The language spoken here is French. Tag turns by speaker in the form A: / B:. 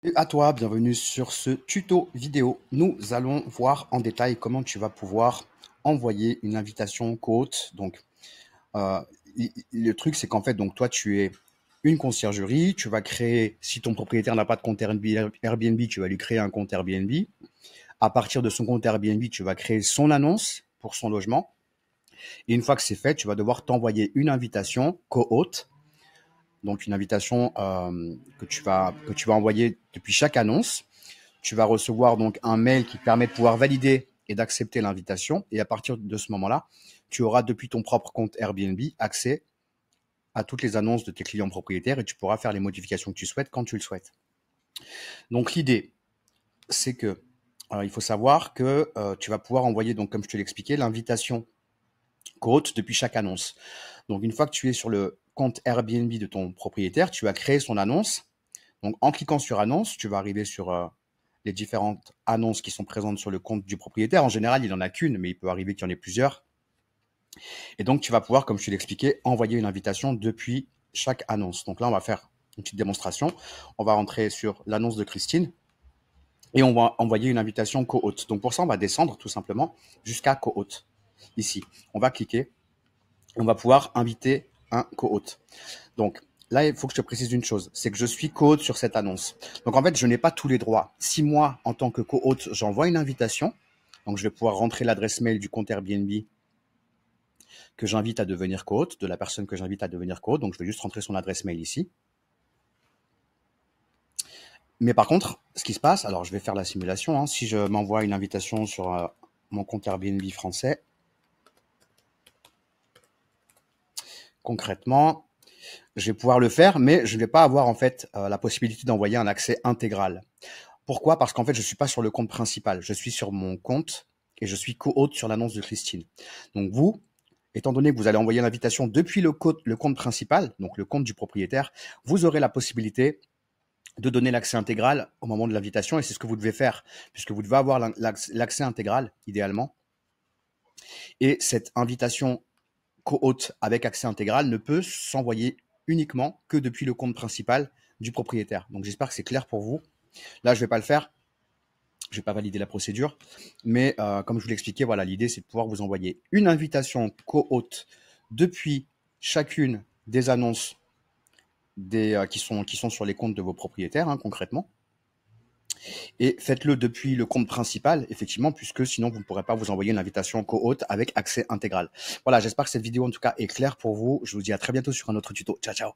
A: Et à toi, bienvenue sur ce tuto vidéo. Nous allons voir en détail comment tu vas pouvoir envoyer une invitation co-hôte. Donc, euh, le truc, c'est qu'en fait, donc toi, tu es une conciergerie. Tu vas créer, si ton propriétaire n'a pas de compte Airbnb, tu vas lui créer un compte Airbnb. À partir de son compte Airbnb, tu vas créer son annonce pour son logement. Et une fois que c'est fait, tu vas devoir t'envoyer une invitation co-hôte. Donc, une invitation que tu vas envoyer depuis chaque annonce. Tu vas recevoir donc un mail qui te permet de pouvoir valider et d'accepter l'invitation. Et à partir de ce moment-là, tu auras depuis ton propre compte Airbnb accès à toutes les annonces de tes clients propriétaires et tu pourras faire les modifications que tu souhaites quand tu le souhaites. Donc l'idée, c'est que il faut savoir que tu vas pouvoir envoyer, donc comme je te l'expliquais, l'invitation co-hôte depuis chaque annonce. Donc une fois que tu es sur le compte Airbnb de ton propriétaire, tu vas créer son annonce. Donc en cliquant sur annonce, tu vas arriver sur les différentes annonces qui sont présentes sur le compte du propriétaire. En général, il n'en a qu'une, mais il peut arriver qu'il y en ait plusieurs. Et donc, tu vas pouvoir, comme je te l'expliquais, envoyer une invitation depuis chaque annonce. Donc là, on va faire une petite démonstration. On va rentrer sur l'annonce de Christine et on va envoyer une invitation co-hôte. Donc pour ça, on va descendre tout simplement jusqu'à co-hôte. Ici, on va cliquer. On va pouvoir inviter un co-hôte. Donc là, il faut que je te précise une chose, c'est que je suis co-hôte sur cette annonce. Donc en fait, je n'ai pas tous les droits. Si moi, en tant que co-hôte, j'envoie une invitation, donc je vais pouvoir rentrer l'adresse mail du compte Airbnb que j'invite à devenir co-hôte, de la personne que j'invite à devenir co-hôte. Donc je vais juste rentrer son adresse mail ici. Mais par contre, ce qui se passe, alors je vais faire la simulation, hein, si je m'envoie une invitation sur mon compte Airbnb français, concrètement, je vais pouvoir le faire, mais je ne vais pas avoir en fait la possibilité d'envoyer un accès intégral. Pourquoi? Parce qu'en fait, je ne suis pas sur le compte principal. Je suis sur mon compte et je suis co-hôte sur l'annonce de Christine. Donc vous, étant donné que vous allez envoyer l'invitation depuis le compte principal, donc le compte du propriétaire, vous aurez la possibilité de donner l'accès intégral au moment de l'invitation et c'est ce que vous devez faire puisque vous devez avoir l'accès intégral idéalement. Et cette invitation co-hôte avec accès intégral ne peut s'envoyer uniquement que depuis le compte principal du propriétaire. Donc j'espère que c'est clair pour vous. Là, je ne vais pas le faire. Je ne vais pas valider la procédure. Mais comme je vous l'expliquais, voilà, l'idée, c'est de pouvoir vous envoyer une invitation co-hôte depuis chacune des annonces qui sont sur les comptes de vos propriétaires, hein, concrètement. Et faites-le depuis le compte principal, effectivement, puisque sinon, vous ne pourrez pas vous envoyer une invitation co-hôte avec accès intégral. Voilà, j'espère que cette vidéo, en tout cas, est claire pour vous. Je vous dis à très bientôt sur un autre tuto. Ciao, ciao.